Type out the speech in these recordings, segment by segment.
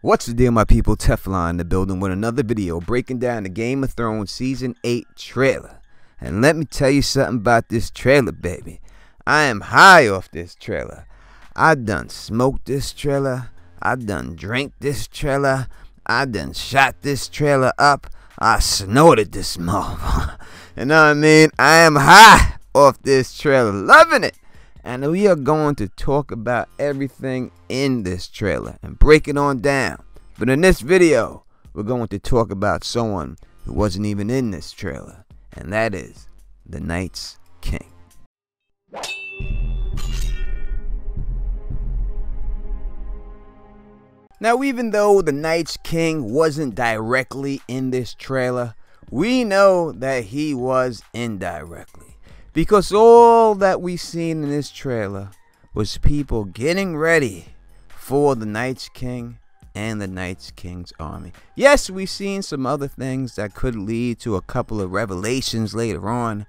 What's the deal, my people? Teflon in the building with another video breaking down the Game of Thrones Season 8 trailer. And let me tell you something about this trailer, baby. I am high off this trailer. I done smoked this trailer. I done drank this trailer. I done shot this trailer up. I snorted this motherfucker. You know what I mean? I am high off this trailer. Loving it. And we are going to talk about everything in this trailer and break it on down. But in this video, we're going to talk about someone who wasn't even in this trailer. And that is the Night's King. Now, even though the Night's King wasn't directly in this trailer, we know that he was indirectly. Because all that we seen in this trailer was people getting ready for the Night's King and the Night's King's army. Yes, we've seen some other things that could lead to a couple of revelations later on.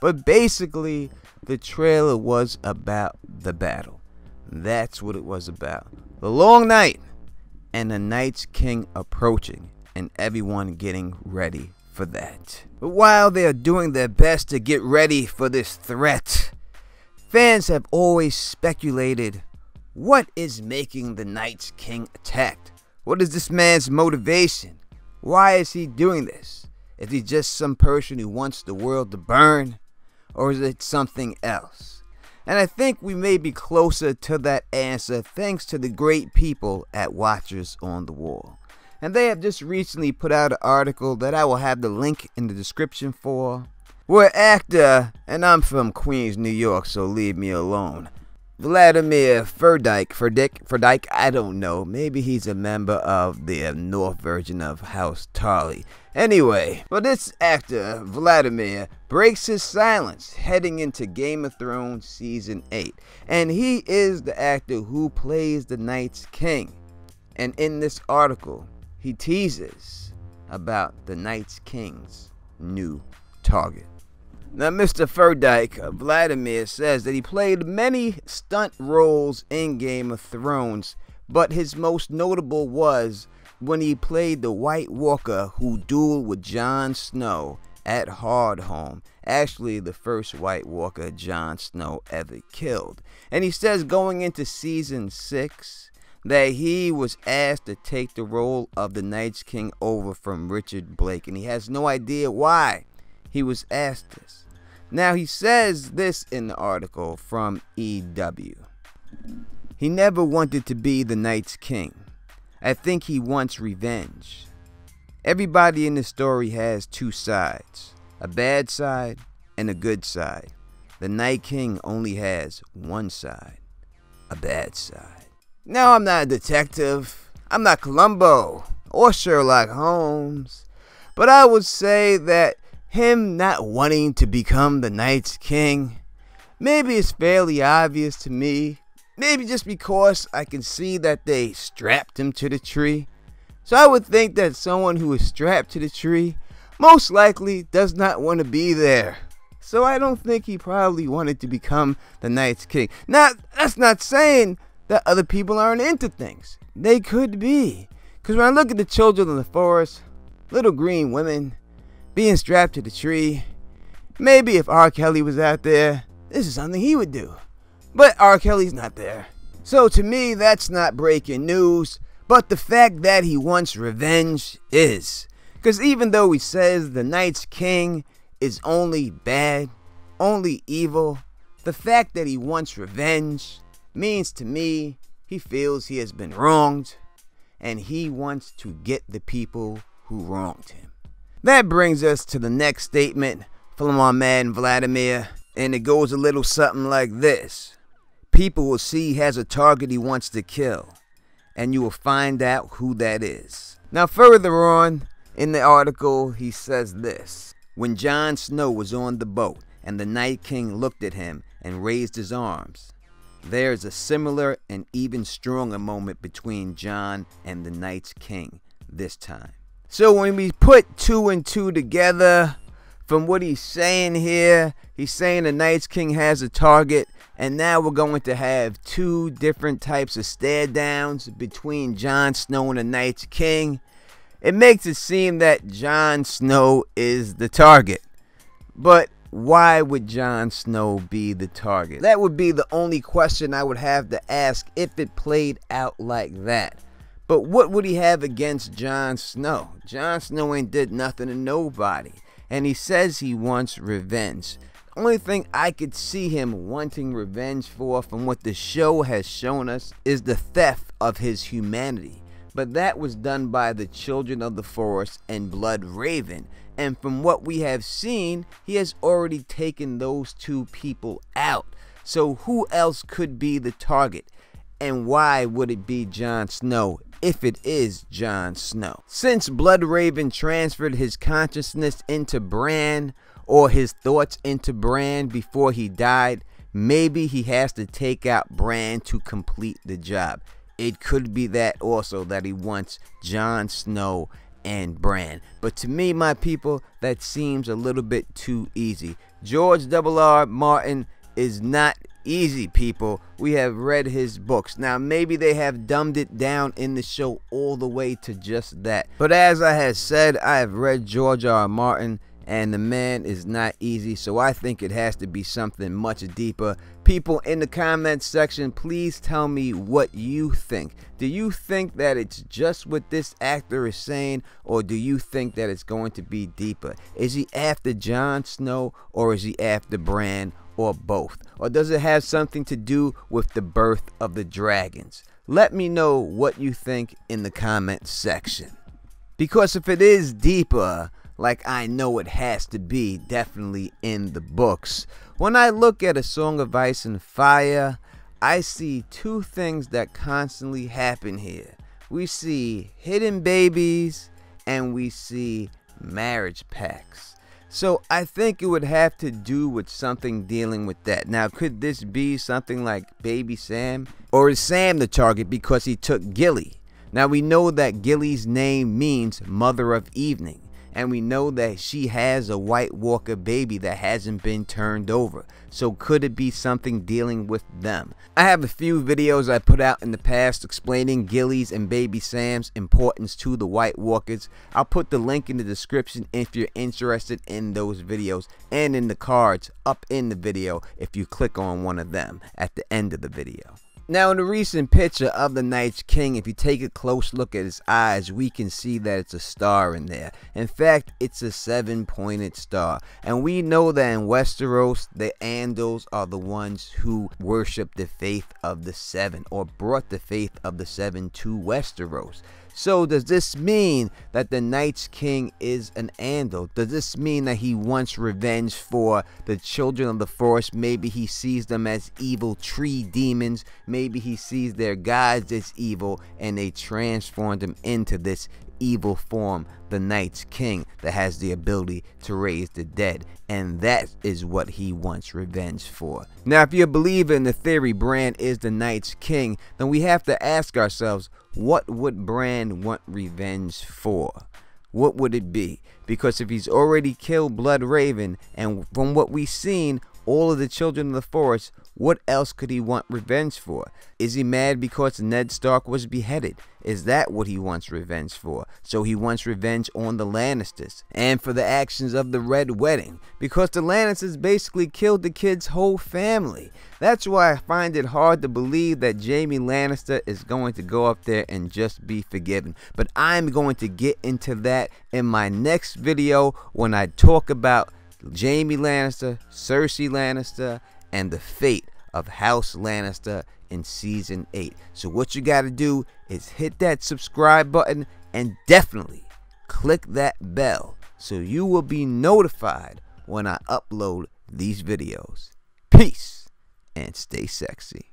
But basically, the trailer was about the battle. That's what it was about. The long night and the Night's King approaching and everyone getting ready for that. But while they are doing their best to get ready for this threat, fans have always speculated, what is making the Night's King attacked? What is this man's motivation? Why is he doing this? Is he just some person who wants the world to burn? Or is it something else? And I think we may be closer to that answer thanks to the great people at Watchers on the Wall. And they have just recently put out an article that I will have the link in the description for, where actor, and I'm from Queens, New York, so leave me alone, Vladimir Ferdike, I don't know, maybe he's a member of the North version of House Tarly. Anyway, but this actor, Vladimir, breaks his silence heading into Game of Thrones Season 8. And he is the actor who plays the Night's King. And in this article, he teases about the Night's King's new target. Now, Mr. Ferdike, Vladimir, says that he played many stunt roles in Game of Thrones, but his most notable was when he played the White Walker who dueled with Jon Snow at Hardhome. Actually, the first White Walker Jon Snow ever killed. And he says going into Season 6, that he was asked to take the role of the Night's King over from Richard Blake, and he has no idea why he was asked this. Now, he says this in the article from EW. He never wanted to be the Night's King. I think he wants revenge. Everybody in the story has two sides, a bad side and a good side. The Night King only has one side, a bad side. Now, I'm not a detective, I'm not Columbo or Sherlock Holmes, but I would say that him not wanting to become the Night's King, maybe it's fairly obvious to me, maybe just because I can see that they strapped him to the tree. So I would think that someone who is strapped to the tree most likely does not want to be there. So I don't think he probably wanted to become the Night's King. Now, that's not saying that other people aren't into things. They could be. Because when I look at the children of the forest, little green women being strapped to the tree, maybe if R. Kelly was out there, this is something he would do. But R. Kelly's not there. So to me, that's not breaking news. But the fact that he wants revenge is. Because even though he says the Night's King is only bad, only evil, the fact that he wants revenge means to me he feels he has been wronged and he wants to get the people who wronged him. That brings us to the next statement from my man Vladimir, and it goes a little something like this. People will see he has a target he wants to kill, and you will find out who that is. Now, further on in the article, he says this. When Jon Snow was on the boat and the Night King looked at him and raised his arms, there's a similar and even stronger moment between Jon and the Night's King this time. So when we put two and two together, from what he's saying here, he's saying the Night's King has a target. And now we're going to have two different types of stare downs between Jon Snow and the Night's King. It makes it seem that Jon Snow is the target. But why would Jon Snow be the target? That would be the only question I would have to ask if it played out like that. But what would he have against Jon Snow? Jon Snow ain't did nothing to nobody. And he says he wants revenge. The only thing I could see him wanting revenge for, from what the show has shown us, is the theft of his humanity. But that was done by the Children of the Forest and Blood Raven. And from what we have seen, he has already taken those two people out. So who else could be the target? And why would it be Jon Snow if it is Jon Snow? Since Blood Raven transferred his consciousness into Bran, or his thoughts into Bran before he died, maybe he has to take out Bran to complete the job. It could be that also, that he wants Jon Snow and Bran. But to me, my people, that seems a little bit too easy. George R.R. Martin is not easy, people. We have read his books. Now, maybe they have dumbed it down in the show all the way to just that. But as I have said, I have read George R.R. Martin, and the man is not easy, so I think it has to be something much deeper. People in the comments section, please tell me what you think. Do you think that it's just what this actor is saying, or do you think that it's going to be deeper? Is he after Jon Snow, or is he after Bran, or both? Or does it have something to do with the birth of the dragons? Let me know what you think in the comment section. Because if it is deeper, like I know it has to be, definitely in the books, when I look at A Song of Ice and Fire, I see two things that constantly happen here. We see hidden babies and we see marriage pacts. So I think it would have to do with something dealing with that. Now, could this be something like Baby Sam? Or is Sam the target because he took Gilly? Now, we know that Gilly's name means Mother of Evening. And we know that she has a White Walker baby that hasn't been turned over. So could it be something dealing with them? I have a few videos I put out in the past explaining Gilly's and Baby Sam's importance to the White Walkers. I'll put the link in the description if you're interested in those videos, and in the cards up in the video if you click on one of them at the end of the video. Now, in the recent picture of the Night's King, if you take a close look at his eyes, we can see that it's a star in there. In fact, it's a 7-pointed star. And we know that in Westeros, the Andals are the ones who worship the faith of the Seven, or brought the faith of the Seven to Westeros. So does this mean that the Night's King is an Andal? Does this mean that he wants revenge for the Children of the Forest? Maybe he sees them as evil tree demons. Maybe he sees their gods as evil, and they transformed him into this evil form, the Night's King, that has the ability to raise the dead. And that is what he wants revenge for. Now, if you believe in the theory Bran is the Night's King, then we have to ask ourselves, what would Bran want revenge for? What would it be? Because if he's already killed Blood Raven, and from what we've seen, all of the Children of the Forest, what else could he want revenge for? Is he mad because Ned Stark was beheaded? Is that what he wants revenge for? So he wants revenge on the Lannisters, and for the actions of the Red Wedding, because the Lannisters basically killed the kid's whole family. That's why I find it hard to believe that Jaime Lannister is going to go up there and just be forgiven. But I'm going to get into that in my next video when I talk about Jaime Lannister, Cersei Lannister, and the fate of House Lannister in Season 8. So what you got to do is hit that subscribe button and definitely click that bell so you will be notified when I upload these videos. Peace and stay sexy.